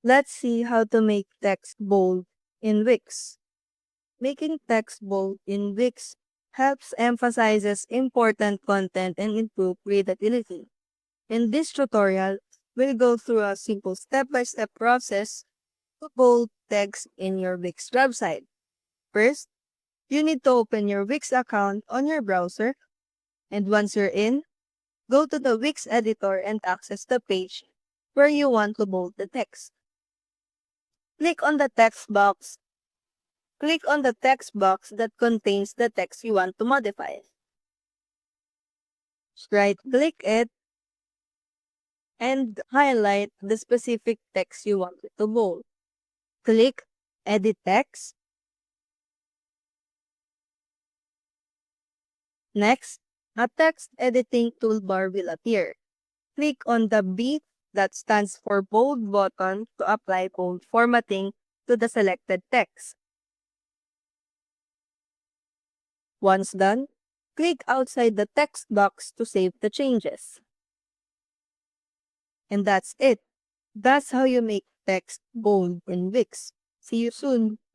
Let's see how to make text bold in Wix. Making text bold in Wix helps emphasizes important content and improve readability. In this tutorial, we'll go through a simple step-by-step process to bold text in your Wix website. First, you need to open your Wix account on your browser, and once you're in, go to the Wix editor and access the page where you want to bold the text. Click on the text box. Click on the text box that contains the text you want to modify. Right-click it and highlight the specific text you want it to bold. Click Edit Text. Next, a text editing toolbar will appear. Click on the B that stands for bold button to apply bold formatting to the selected text. Once done, click outside the text box to save the changes. And that's it. That's how you make text bold in Wix. See you soon.